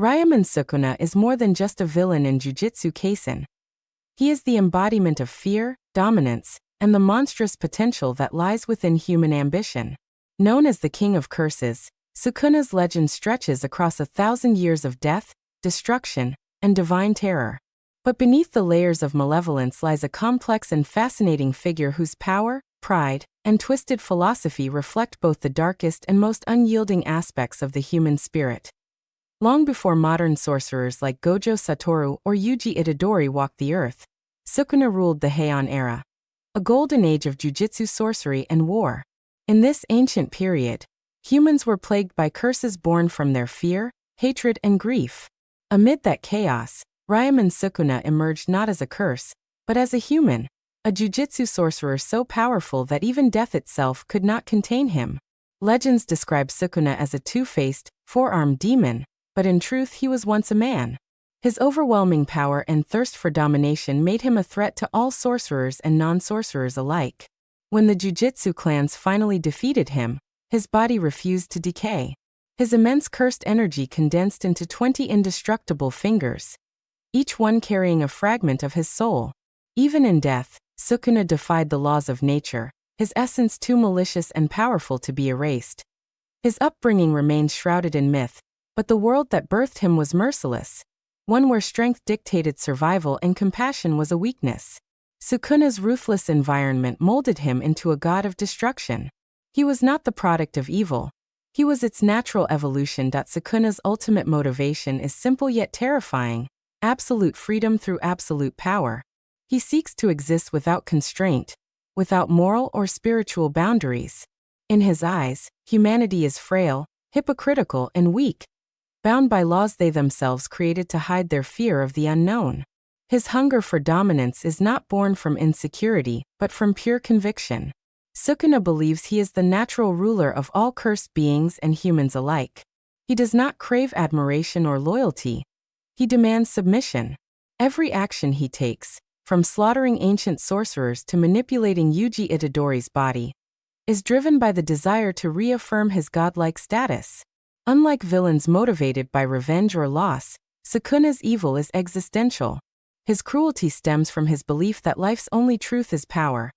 Ryomen Sukuna is more than just a villain in Jujutsu Kaisen. He is the embodiment of fear, dominance, and the monstrous potential that lies within human ambition. Known as the King of Curses, Sukuna's legend stretches across 1,000 years of death, destruction, and divine terror. But beneath the layers of malevolence lies a complex and fascinating figure whose power, pride, and twisted philosophy reflect both the darkest and most unyielding aspects of the human spirit. Long before modern sorcerers like Gojo Satoru or Yuji Itadori walked the earth, Sukuna ruled the Heian era, a golden age of jujutsu sorcery and war. In this ancient period, humans were plagued by curses born from their fear, hatred, and grief. Amid that chaos, Ryomen Sukuna emerged not as a curse, but as a human, a jujutsu sorcerer so powerful that even death itself could not contain him. Legends describe Sukuna as a two-faced, four-armed demon, but in truth he was once a man. His overwhelming power and thirst for domination made him a threat to all sorcerers and non-sorcerers alike. When the jujutsu clans finally defeated him, his body refused to decay. His immense cursed energy condensed into 20 indestructible fingers, each one carrying a fragment of his soul. Even in death, Sukuna defied the laws of nature, his essence too malicious and powerful to be erased. His upbringing remains shrouded in myth, but the world that birthed him was merciless, one where strength dictated survival and compassion was a weakness. Sukuna's ruthless environment molded him into a god of destruction. He was not the product of evil. He was its natural evolution. Sukuna's ultimate motivation is simple yet terrifying: absolute freedom through absolute power. He seeks to exist without constraint, without moral or spiritual boundaries. In his eyes, humanity is frail, hypocritical, and weak, bound by laws they themselves created to hide their fear of the unknown. His hunger for dominance is not born from insecurity, but from pure conviction. Sukuna believes he is the natural ruler of all cursed beings and humans alike. He does not crave admiration or loyalty. He demands submission. Every action he takes, from slaughtering ancient sorcerers to manipulating Yuji Itadori's body, is driven by the desire to reaffirm his godlike status. Unlike villains motivated by revenge or loss, Sukuna's evil is existential. His cruelty stems from his belief that life's only truth is power,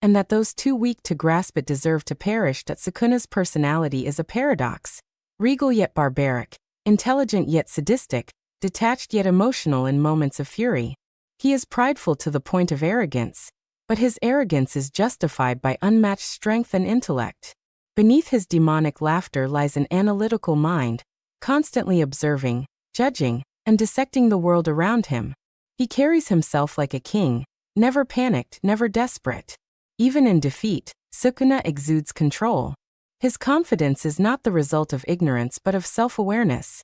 and that those too weak to grasp it deserve to perish. Sukuna's personality is a paradox: regal yet barbaric, intelligent yet sadistic, detached yet emotional in moments of fury. He is prideful to the point of arrogance, but his arrogance is justified by unmatched strength and intellect. Beneath his demonic laughter lies an analytical mind, constantly observing, judging, and dissecting the world around him. He carries himself like a king, never panicked, never desperate. Even in defeat, Sukuna exudes control. His confidence is not the result of ignorance but of self-awareness.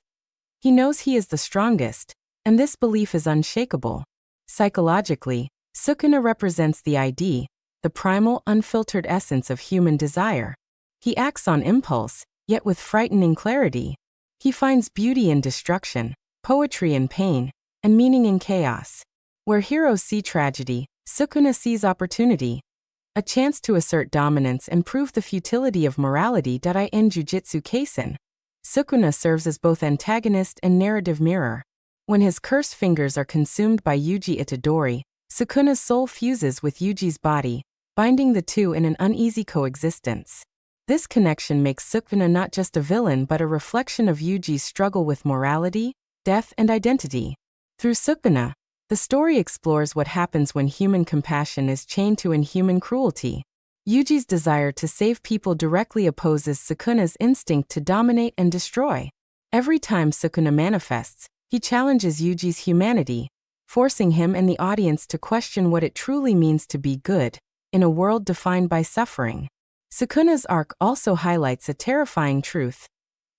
He knows he is the strongest, and this belief is unshakable. Psychologically, Sukuna represents the ID, the primal, unfiltered essence of human desire. He acts on impulse, yet with frightening clarity. He finds beauty in destruction, poetry in pain, and meaning in chaos. Where heroes see tragedy, Sukuna sees opportunity, a chance to assert dominance and prove the futility of morality. In Jujutsu Kaisen, Sukuna serves as both antagonist and narrative mirror. When his cursed fingers are consumed by Yuji Itadori, Sukuna's soul fuses with Yuji's body, binding the two in an uneasy coexistence. This connection makes Sukuna not just a villain but a reflection of Yuji's struggle with morality, death, and identity. Through Sukuna, the story explores what happens when human compassion is chained to inhuman cruelty. Yuji's desire to save people directly opposes Sukuna's instinct to dominate and destroy. Every time Sukuna manifests, he challenges Yuji's humanity, forcing him and the audience to question what it truly means to be good, in a world defined by suffering. Sukuna's arc also highlights a terrifying truth.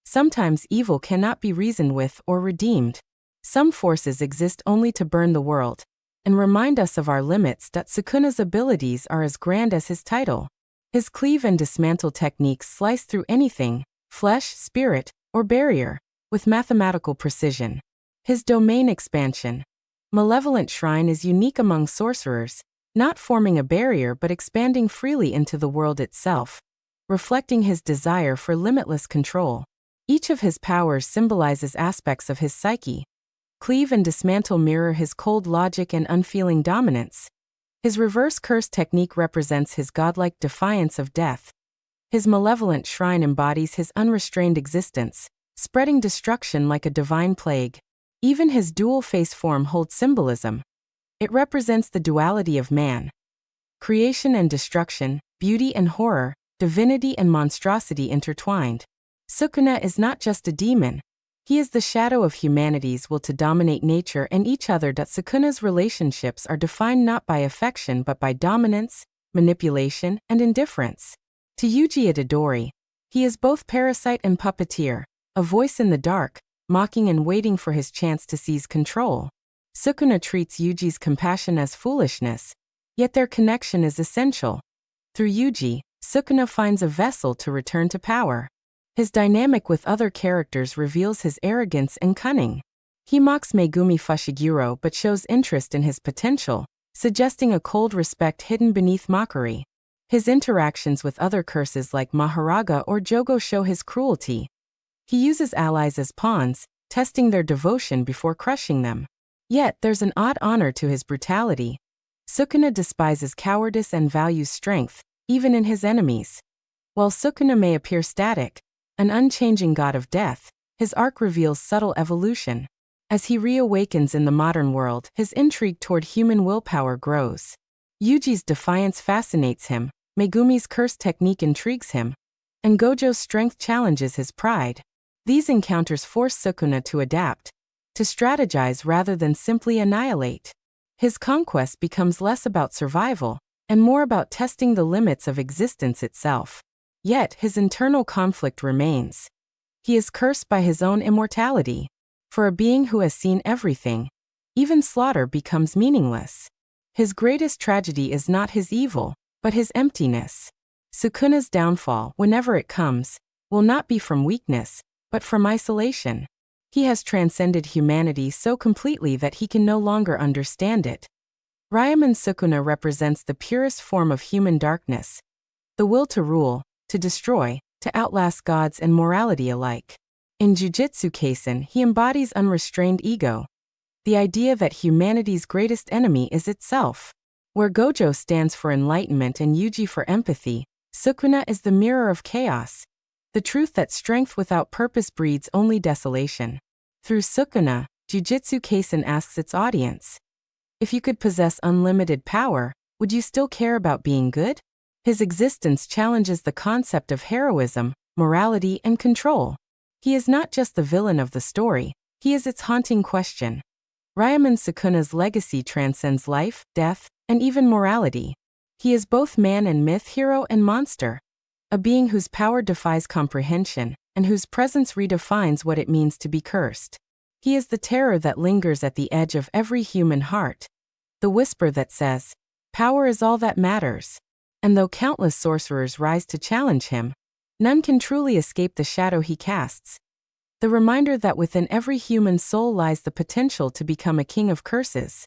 Sometimes evil cannot be reasoned with or redeemed. Some forces exist only to burn the world, and remind us of our limits. Sukuna's abilities are as grand as his title. His cleave and dismantle techniques slice through anything, flesh, spirit, or barrier, with mathematical precision. His domain expansion, malevolent shrine, is unique among sorcerers, not forming a barrier but expanding freely into the world itself, reflecting his desire for limitless control. Each of his powers symbolizes aspects of his psyche. Cleave and dismantle mirror his cold logic and unfeeling dominance. His reverse curse technique represents his godlike defiance of death. His malevolent shrine embodies his unrestrained existence, spreading destruction like a divine plague. Even his dual-face form holds symbolism. It represents the duality of man. Creation and destruction, beauty and horror, divinity and monstrosity intertwined. Sukuna is not just a demon. He is the shadow of humanity's will to dominate nature and each other. Sukuna's relationships are defined not by affection but by dominance, manipulation, and indifference. To Yuji Itadori, he is both parasite and puppeteer, a voice in the dark, mocking and waiting for his chance to seize control. Sukuna treats Yuji's compassion as foolishness, yet their connection is essential. Through Yuji, Sukuna finds a vessel to return to power. His dynamic with other characters reveals his arrogance and cunning. He mocks Megumi Fushiguro but shows interest in his potential, suggesting a cold respect hidden beneath mockery. His interactions with other curses like Maharaga or Jogo show his cruelty. He uses allies as pawns, testing their devotion before crushing them. Yet there's an odd honor to his brutality. Sukuna despises cowardice and values strength, even in his enemies. While Sukuna may appear static, an unchanging god of death, his arc reveals subtle evolution. As he reawakens in the modern world, his intrigue toward human willpower grows. Yuji's defiance fascinates him, Megumi's curse technique intrigues him, and Gojo's strength challenges his pride. These encounters force Sukuna to adapt, to strategize rather than simply annihilate. His conquest becomes less about survival, and more about testing the limits of existence itself. Yet his internal conflict remains. He is cursed by his own immortality. For a being who has seen everything, even slaughter becomes meaningless. His greatest tragedy is not his evil, but his emptiness. Sukuna's downfall, whenever it comes, will not be from weakness, but from isolation. He has transcended humanity so completely that he can no longer understand it. Ryomen Sukuna represents the purest form of human darkness, the will to rule, to destroy, to outlast gods and morality alike. In Jujutsu Kaisen, he embodies unrestrained ego, the idea that humanity's greatest enemy is itself. Where Gojo stands for enlightenment and Yuji for empathy, Sukuna is the mirror of chaos, the truth that strength without purpose breeds only desolation. Through Sukuna, Jujutsu Kaisen asks its audience, if you could possess unlimited power, would you still care about being good? His existence challenges the concept of heroism, morality, and control. He is not just the villain of the story, he is its haunting question. Ryomen Sukuna's legacy transcends life, death, and even morality. He is both man and myth, hero and monster, a being whose power defies comprehension, and whose presence redefines what it means to be cursed. He is the terror that lingers at the edge of every human heart, the whisper that says, power is all that matters. And though countless sorcerers rise to challenge him, none can truly escape the shadow he casts. The reminder that within every human soul lies the potential to become a king of curses.